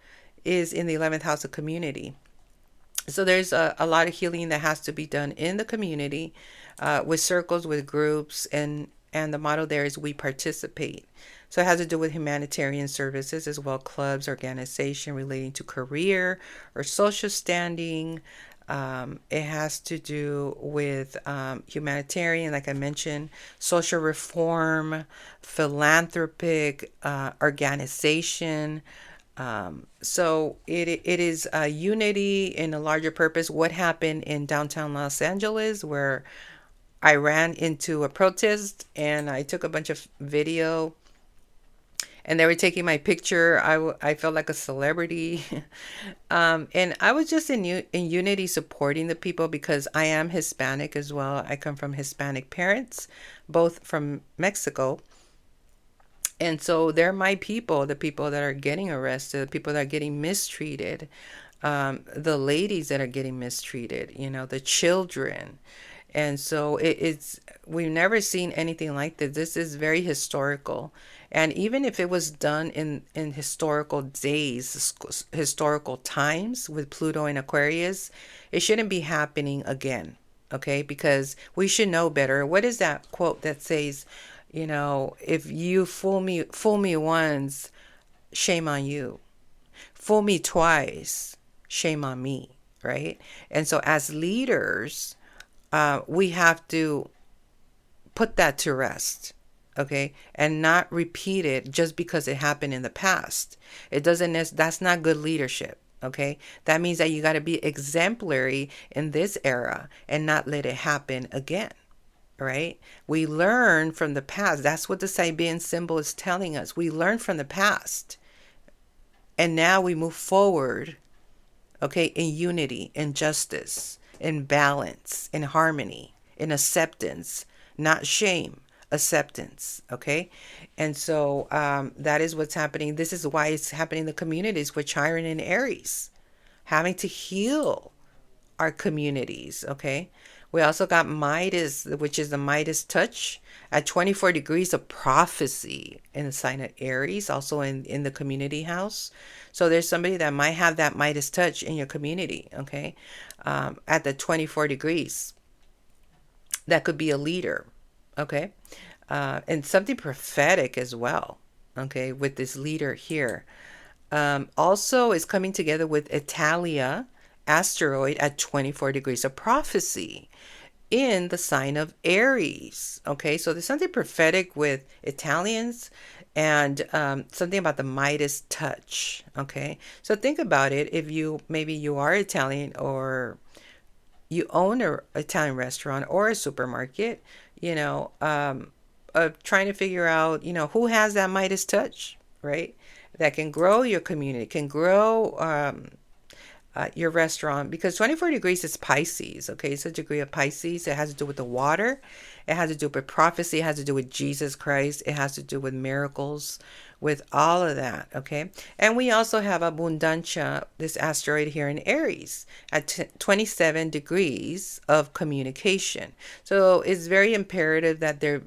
is in the 11th house of community. So there's a lot of healing that has to be done in the community, with circles, with groups, and the motto there is we participate. So it has to do with humanitarian services as well, clubs, organization relating to career or social standing. It has to do with humanitarian, like I mentioned, social reform, philanthropic organization. So it is a unity in a larger purpose. What happened in downtown Los Angeles, where I ran into a protest and I took a bunch of video and they were taking my picture. I felt like a celebrity. And I was just in unity supporting the people because I am Hispanic as well. I come from Hispanic parents, both from Mexico. And so they're my people, the people that are getting arrested, the people that are getting mistreated, the ladies that are getting mistreated, the children. And so we've never seen anything like this. This is very historical. And even if it was done in historical days, historical times with Pluto and Aquarius, it shouldn't be happening again. Okay, because we should know better. What is that quote that says, if you fool me once, shame on you. Fool me twice, shame on me, right? And so as leaders, we have to put that to rest, okay, and not repeat it just because it happened in the past. It doesn't. That's not good leadership. Okay, that means that you got to be exemplary in this era and not let it happen again. Right? We learn from the past. That's what the Sabian symbol is telling us. We learn from the past, and now we move forward, okay, in unity, in justice, in balance, in harmony, in acceptance, not shame, acceptance, okay? And so that is what's happening. This is why it's happening in the communities with Chiron and Aries, having to heal our communities, okay? We also got Midas, which is the Midas touch at 24 degrees of prophecy in the sign of Aries, also in the community house. So there's somebody that might have that Midas touch in your community, okay? At the 24 degrees. That could be a leader, okay? And something prophetic as well, okay, with this leader here. Also is coming together with Italia asteroid at 24 degrees of prophecy in the sign of Aries. Okay, so there's something prophetic with Italians and something about the Midas touch. Okay, so think about it. If maybe you are Italian or you own a Italian restaurant or a supermarket, trying to figure out, who has that Midas touch, right? That can grow your community, can grow your restaurant, because 24 degrees is Pisces. Okay, it's a degree of Pisces. It has to do with the water, it has to do with prophecy, it has to do with Jesus Christ, it has to do with miracles, with all of that. Okay, and we also have Abundancia, this asteroid here in Aries at 27 degrees of communication. So it's very imperative that there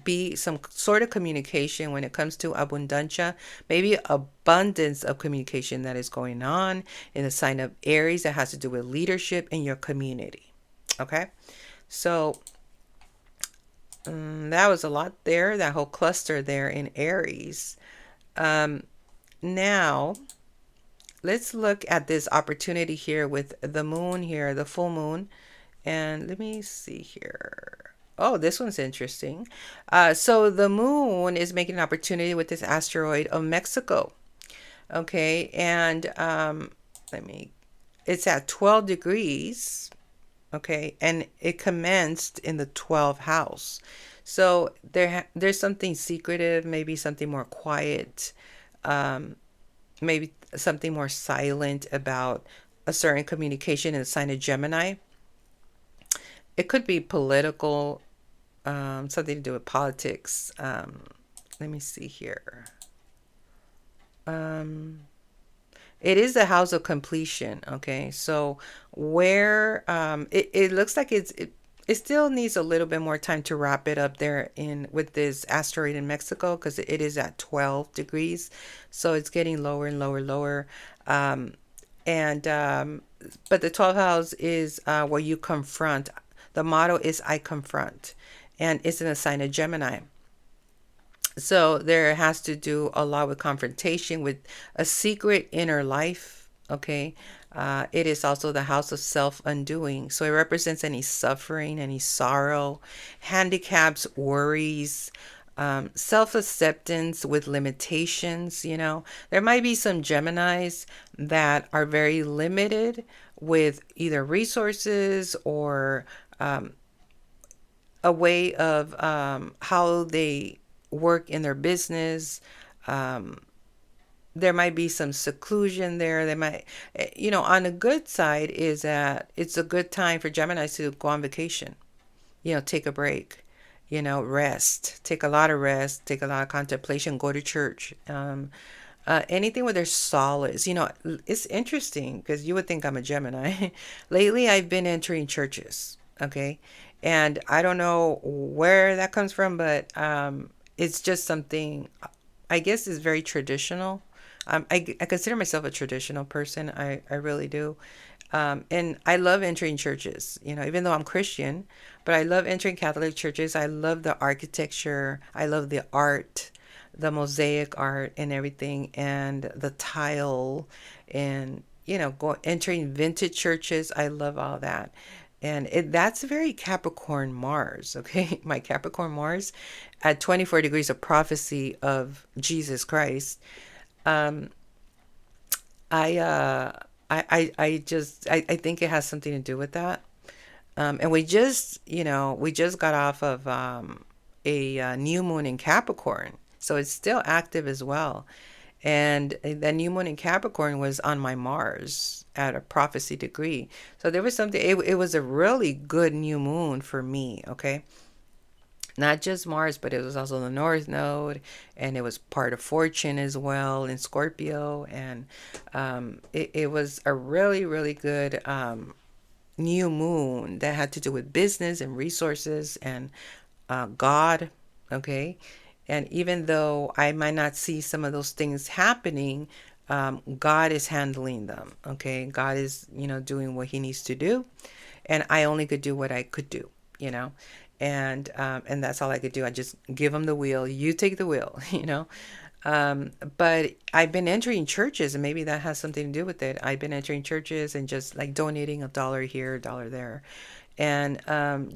be some sort of communication when it comes to Abundancia, maybe abundance of communication that is going on in the sign of Aries that has to do with leadership in your community. Okay, so that was a lot there, that whole cluster there in Aries. Now, let's look at this opportunity here with the moon here, the full moon. And let me see here. Oh, this one's interesting. So the moon is making an opportunity with this asteroid of Mexico. Okay, and let me. It's at 12 degrees. Okay, and it commenced in the 12th house. So there's something secretive, maybe something more quiet, um, maybe something more silent about a certain communication in the sign of Gemini. It could be political, something to do with politics. Let me see here. Um, It is the house of completion. Okay. So where it looks like it still needs a little bit more time to wrap it up there in with this asteroid in Mexico because it is at 12 degrees. So it's getting lower and lower, lower. Um, and but the 12th house is where you confront. The motto is I confront, and it's in a sign of Gemini. So there has to do a lot with confrontation with a secret inner life. Okay. It is also the house of self undoing. So it represents any suffering, any sorrow, handicaps, worries, self acceptance with limitations. There might be some Geminis that are very limited with either resources or a way of how they work in their business. Um, there might be some seclusion there. They might, on the good side is that it's a good time for Geminis to go on vacation, take a break, rest, take a lot of rest, take a lot of contemplation, go to church. Anything where there's solace. It's interesting because you would think I'm a Gemini. Lately, I've been entering churches. Okay. And I don't know where that comes from, but it's just something I guess is very traditional. I consider myself a traditional person. I really do. And I love entering churches, even though I'm Christian, but I love entering Catholic churches. I love the architecture. I love the art, the mosaic art and everything, and the tile, and, entering vintage churches. I love all that. And that's very Capricorn Mars, okay? My Capricorn Mars at 24 degrees of prophecy of Jesus Christ. Um, I I think it has something to do with that. And we just got off of a new moon in Capricorn, so it's still active as well. And the new moon in Capricorn was on my Mars at a prophecy degree. So there was something, it was a really good new moon for me, okay? Not just Mars, but it was also the North Node, and it was part of Fortune as well in Scorpio. And it was a really, really good new moon that had to do with business and resources and God, okay? And even though I might not see some of those things happening, God is handling them, okay? God is, doing what he needs to do, and I only could do what I could do, you know? And that's all I could do. I just give him the wheel. You take the wheel, you know? But I've been entering churches, and maybe that has something to do with it. I've been entering churches and just like donating $1 here, $1 there, and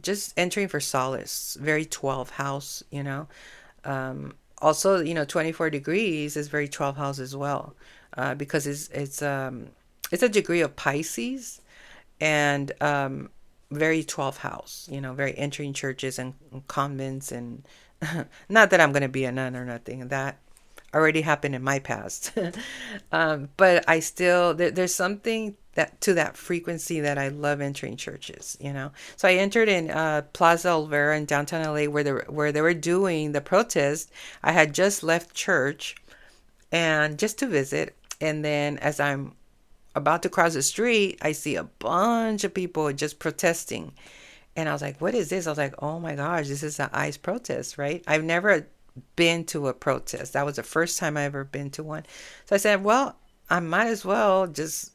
just entering for solace. Very 12 house, Also, 24 degrees is very 12 house as well, because it's a degree of Pisces, and very 12th house, very entering churches and convents, and not that I'm going to be a nun or nothing. That already happened in my past. But I still, there's something that to that frequency that I love entering churches. So I entered in Plaza Olvera in downtown LA where they were doing the protest. I had just left church and just to visit. And then as I'm about to cross the street, I see a bunch of people just protesting. And I was like, what is this? I was like, oh my gosh, this is an ICE protest, right? I've never been to a protest. That was the first time I ever been to one. So I said, well, I might as well just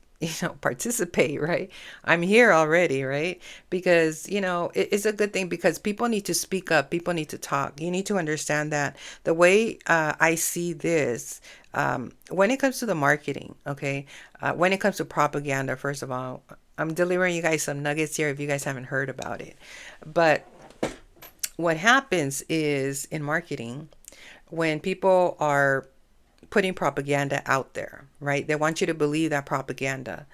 participate, right? I'm here already, right? Because, it's a good thing because people need to speak up. People need to talk. You need to understand that the way I see this, when it comes to the marketing, okay, when it comes to propaganda, first of all, I'm delivering you guys some nuggets here if you guys haven't heard about it. But what happens is in marketing, when people are putting propaganda out there, right? They want you to believe that propaganda.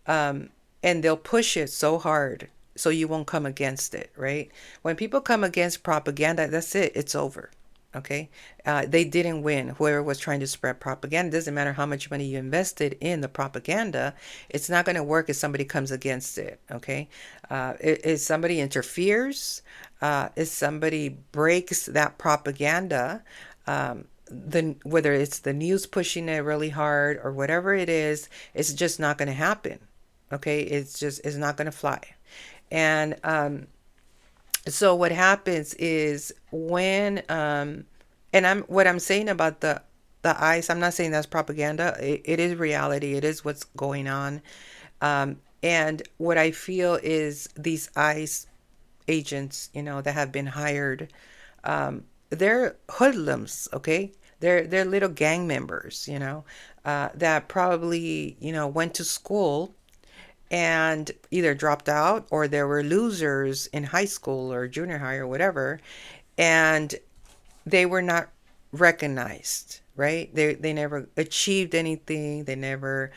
Um, and they'll push it so hard so you won't come against it, right? When people come against propaganda, that's it, it's over. Okay. They didn't win. Whoever was trying to spread propaganda, it doesn't matter how much money you invested in the propaganda, it's not going to work if somebody comes against it. Okay. If somebody interferes, if somebody breaks that propaganda, whether it's the news pushing it really hard or whatever it is, it's just not going to happen. Okay, it's not going to fly. And so what happens is when and I'm saying about the ice, I'm not saying that's propaganda. It is reality. It is what's going on. And what I feel is these ice agents, that have been hired, they're hoodlums, okay? They're little gang members, that probably, went to school and either dropped out or there were losers in high school or junior high or whatever, and they were not recognized, right? They never achieved anything. They never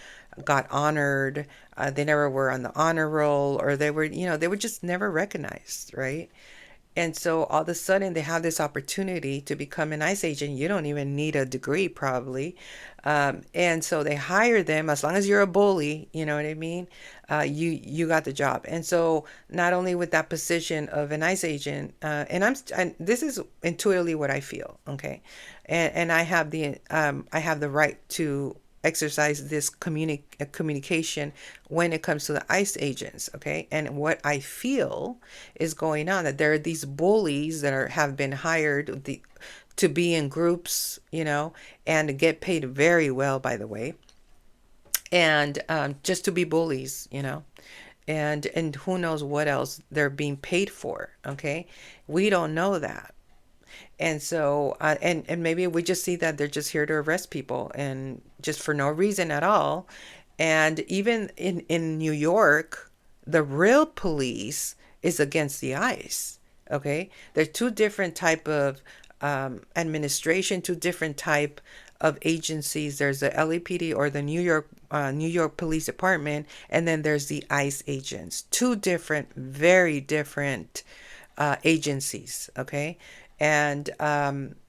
got honored. They never were on the honor roll, or they were just never recognized, right? And so all of a sudden they have this opportunity to become an ICE agent. You don't even need a degree probably. And so they hire them as long as you're a bully, you know what I mean? You got the job. And so not only with that position of an ICE agent, and this is intuitively what I feel, okay? And I have the right to exercise this communication when it comes to the ICE agents, okay? And what I feel is going on, that there are these bullies that have been hired to be in groups, and get paid very well, by the way, and just to be bullies, and who knows what else they're being paid for, okay? We don't know that. And so, and maybe we just see that they're just here to arrest people and just for no reason at all. And even in New York, the real police is against the ICE. Okay, there's two different type of administration, two different type of agencies. There's the LAPD, or the New York Police Department, and then there's the ICE agents. Two different, very different agencies. Okay, and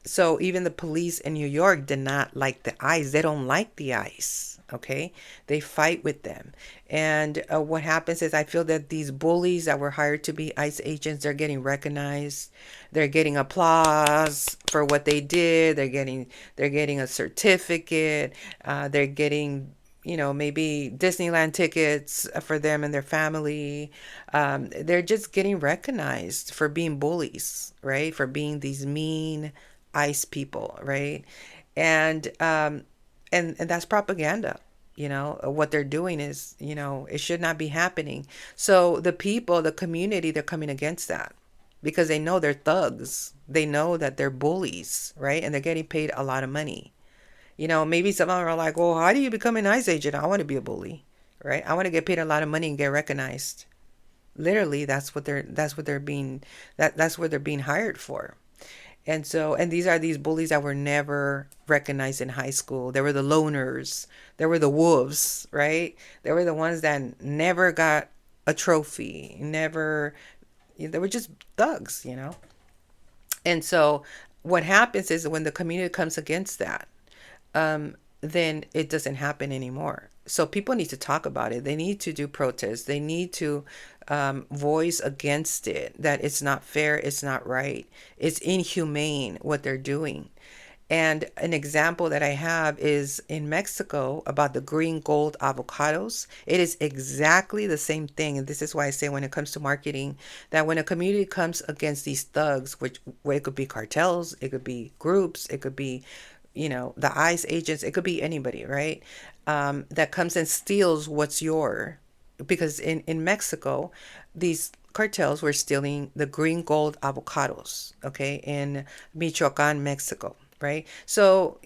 so even the police in New York did not like the ICE. They don't like the ICE. Okay, they fight with them. And what happens is, I feel that these bullies that were hired to be ICE agents, they're getting recognized. They're getting applause for what they did. They're getting a certificate. They're getting, maybe Disneyland tickets for them and their family. They're just getting recognized for being bullies, right? For being these mean ICE people, right? And and that's propaganda. What they're doing is, it should not be happening. So the people, the community, they're coming against that because they know they're thugs. They know that they're bullies, right? And they're getting paid a lot of money. Maybe some of them are like, well, how do you become an ICE agent? I want to be a bully, right? I want to get paid a lot of money and get recognized. Literally, that's what they're being hired for. And so, and these bullies that were never recognized in high school. They were the loners. They were the wolves, right? They were the ones that never got a trophy. Never, they were just thugs. And so what happens is when the community comes against that, then it doesn't happen anymore. So people need to talk about it. They need to do protests. They need to voice against it, that it's not fair, it's not right, it's inhumane what they're doing. And an example that I have is in Mexico about the green gold avocados. It is exactly the same thing. And this is why I say when it comes to marketing, that when a community comes against these thugs, which it could be cartels, it could be groups, it could be the ICE agents, it could be anybody, right? That comes and steals what's your, because in Mexico, these cartels were stealing the green gold avocados, okay, in Michoacan, Mexico. Right. So,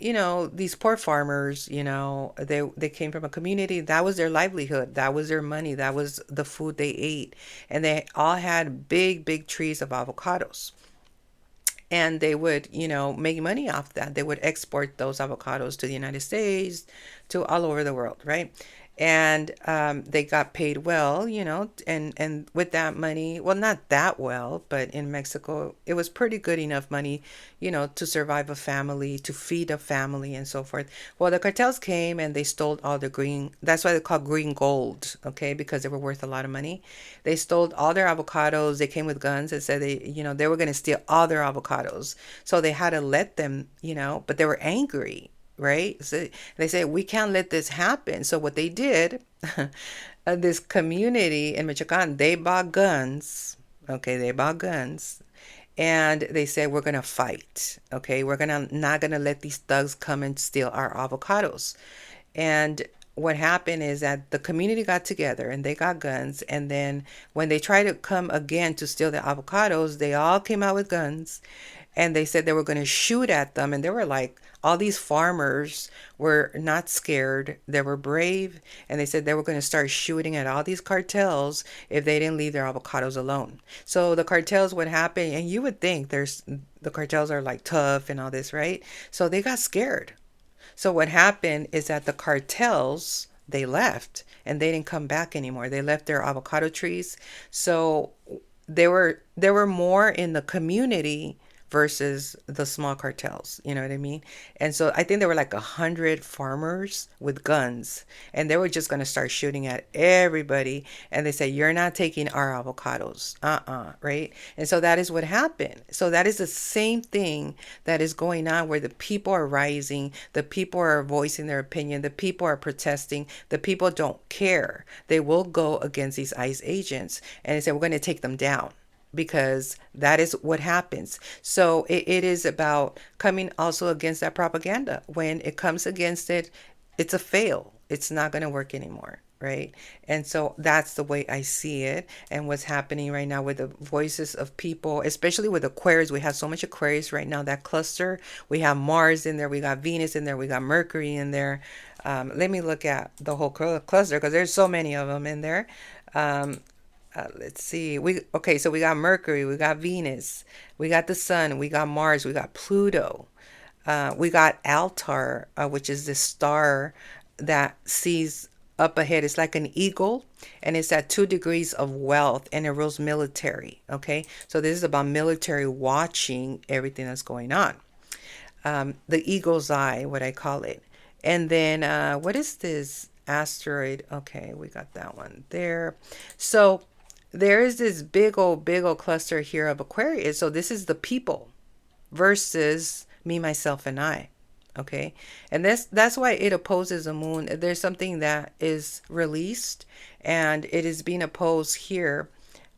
these poor farmers, they came from a community that was their livelihood. That was their money. That was the food they ate. And they all had big, big trees of avocados, and they would make money off that. They would export those avocados to the United States, to all over the world, right? And they got paid well, and with that money, well, not that well, but in Mexico it was pretty good enough money, to survive a family, to feed a family, and so forth. Well, the cartels came and they stole all the green, that's why they call green gold, okay, because they were worth a lot of money. They stole all their avocados. They came with guns and said they were going to steal all their avocados. So they had to let them, but they were angry, right? So they said, we can't let this happen. So what they did, this community in Michoacan, they bought guns. Okay, they bought guns. And they said, we're going to fight. Okay, we're not going to let these thugs come and steal our avocados. And what happened is that the community got together and they got guns. And then when they tried to come again to steal the avocados, they all came out with guns, and they said they were going to shoot at them. And they were like, all these farmers were not scared. They were brave. And they said they were going to start shooting at all these cartels if they didn't leave their avocados alone. So the cartels would happen. And you would think the cartels are like tough and all this, right? So they got scared. So what happened is that the cartels, they left and they didn't come back anymore. They left their avocado trees. So there were more in the community versus the small cartels. You know what I mean? And so I think there were like 100 farmers with guns, and they were just going to start shooting at everybody. And they say, "You're not taking our avocados." Right? And so that is what happened. So that is the same thing that is going on, where the people are rising, the people are voicing their opinion, the people are protesting, the people don't care. They will go against these ICE agents and they say, we're going to take them down, because that is what happens. So it is about coming also against that propaganda. When it comes against it, it's a fail. It's not going to work anymore, right? And so that's the way I see it, and what's happening right now with the voices of people, especially with Aquarius. We have so much Aquarius right now, that cluster. We have Mars in there, we got Venus in there, we got Mercury in there. Let me look at the whole cluster, because there's so many of them in there. Um, let's see. So we got Mercury, we got Venus, we got the Sun, we got Mars, we got Pluto. We got Altar, which is this star that sees up ahead. It's like an eagle, and it's at 2 degrees of wealth, and it rules military. Okay, so this is about military watching everything that's going on. The eagle's eye, what I call it. And then what is this asteroid? Okay, we got that one there. So there is this big old cluster here of Aquarius. So this is the people versus me, myself, and I. Okay, and that's why it opposes the moon. There's something that is released, and it is being opposed here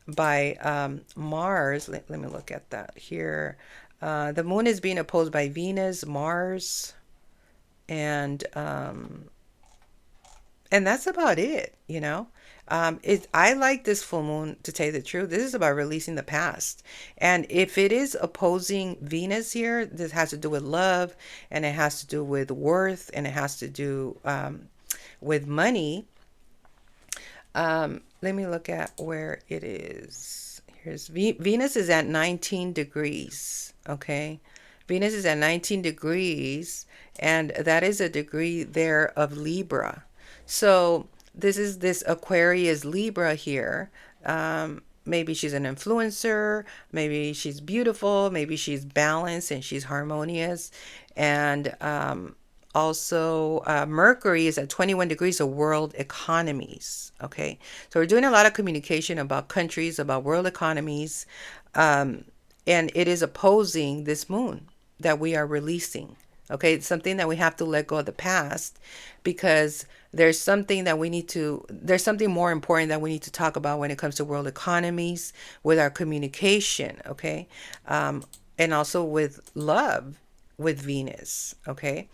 by Mars. Let me look at that here. The moon is being opposed by Venus, Mars, and that's about it. I like this full moon, to tell you the truth. This is about releasing the past. And if it is opposing Venus here, this has to do with love, and it has to do with worth, and it has to do with money. Let me look at where it is. Here's Venus is at 19 degrees. Okay. Venus is at 19 degrees, and that is a degree there of Libra. So this is this Aquarius Libra here. Maybe she's an influencer, maybe she's beautiful, maybe she's balanced and she's harmonious. And also Mercury is at 21 degrees of world economies. Okay, so we're doing a lot of communication about countries, about world economies, and it is opposing this moon that we are releasing. Okay, it's something that we have to let go of the past, because there's something more important that we need to talk about when it comes to world economies, with our communication. Okay, and also with love. with Venus. Okay.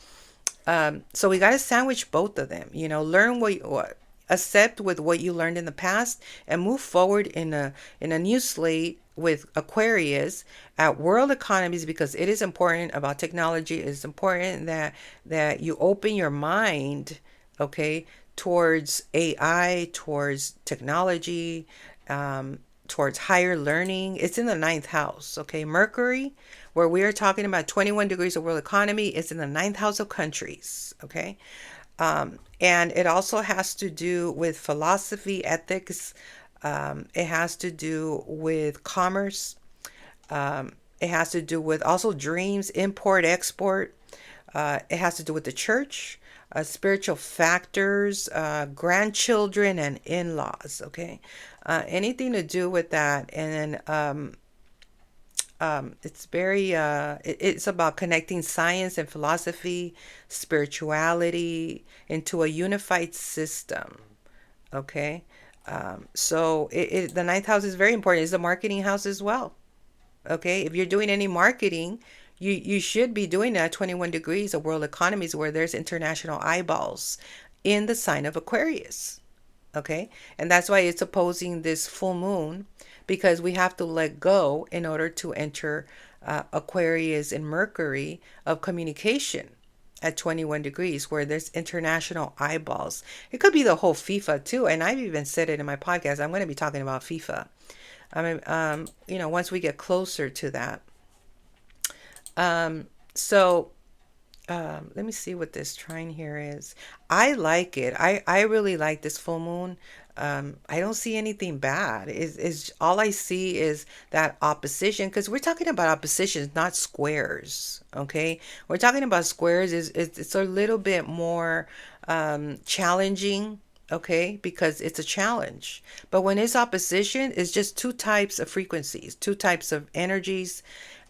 So we got to sandwich both of them. Learn what accept with what you learned in the past and move forward in a new slate with Aquarius at world economies, because it is important about technology. It is important that you open your mind, okay, towards AI, towards technology, towards higher learning. It's in the ninth house, okay? Mercury, where we are talking about 21 degrees of world economy, is in the ninth house of countries, okay? And it also has to do with philosophy, ethics. It has to do with commerce. It has to do with also dreams, import, export. It has to do with the church, spiritual factors, grandchildren, and in laws. Okay. Anything to do with that. And then it's it's about connecting science and philosophy, spirituality into a unified system. Okay. The ninth house is very important. It's the marketing house as well. Okay, if you're doing any marketing, you should be doing that 21 degrees of world economies where there's international eyeballs in the sign of Aquarius. Okay, and that's why it's opposing this full moon, because we have to let go in order to enter Aquarius and Mercury of communication at 21 degrees where there's international eyeballs. It could be the whole FIFA too, and I've even said it in my podcast. I'm going to be talking about FIFA. I mean, once we get closer to that. So let me see what this trine here is. I like it. I really like this full moon. I don't see anything bad. Is all I see is that opposition, because we're talking about oppositions, not squares. Okay, we're talking about squares. It's a little bit more challenging. Okay, because it's a challenge. But when it's opposition, it's just two types of frequencies, two types of energies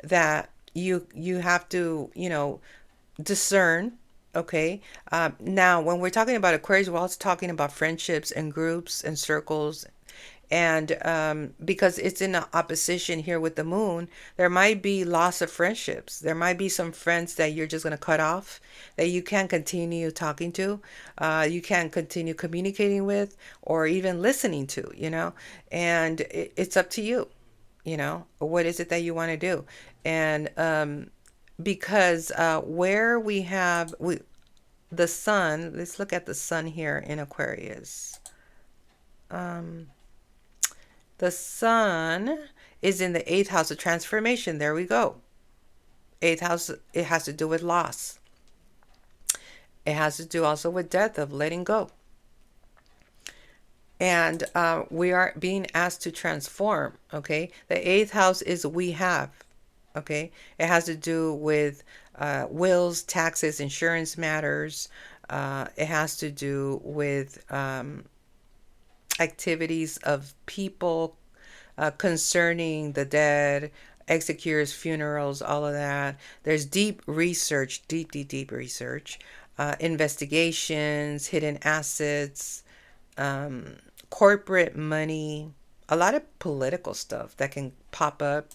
that you have to discern. Okay. Now, when we're talking about Aquarius, we're also talking about friendships and groups and circles. And because it's in opposition here with the moon, there might be loss of friendships. There might be some friends that you're just going to cut off, that you can't continue talking to, you can't continue communicating with, or even listening to. And it's up to you. What is it that you want to do? And because where we have the sun, let's look at the sun here in Aquarius. The sun is in the eighth house of transformation. There we go. Eighth house, it has to do with loss. It has to do also with death, of letting go. And we are being asked to transform. Okay. The eighth house is we have. Okay. It has to do with wills, taxes, insurance matters. It has to do with activities of people concerning the dead, executors, funerals, all of that. There's deep research, deep research, investigations, hidden assets, corporate money, a lot of political stuff that can pop up.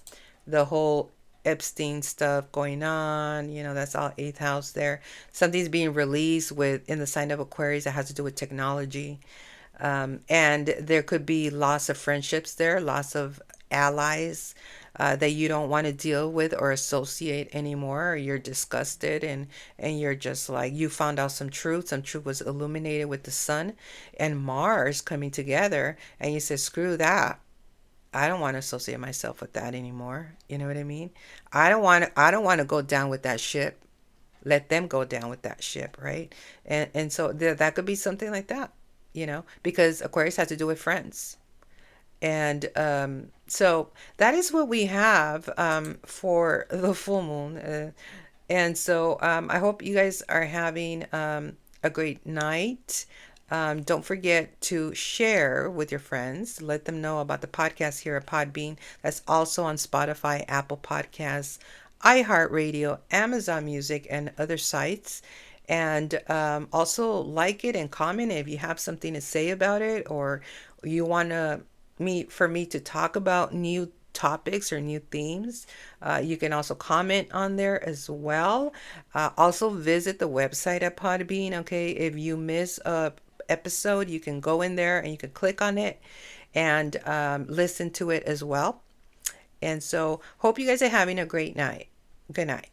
The whole Epstein stuff going on, that's all eighth house there. Something's being released in the sign of Aquarius that has to do with technology. And there could be loss of friendships there, loss of allies that you don't want to deal with or associate anymore, or you're disgusted, and you're just like, you found out some truth. Some truth was illuminated with the sun and Mars coming together, and you said, screw that. I don't want to associate myself with that anymore. You know what I mean? I don't want to go down with that ship. Let them go down with that ship, right? And so that could be something like that, because Aquarius has to do with friends. And so that is what we have for the full moon. And so I hope you guys are having a great night. Don't forget to share with your friends. Let them know about the podcast here at Podbean. That's also on Spotify, Apple Podcasts, iHeartRadio, Amazon Music, and other sites. And also like it and comment if you have something to say about it, or you want for me to talk about new topics or new themes. You can also comment on there as well. Also visit the website at Podbean. Okay, if you miss a episode, you can go in there and you can click on it and listen to it as well. And so, hope you guys are having a great night. Good night.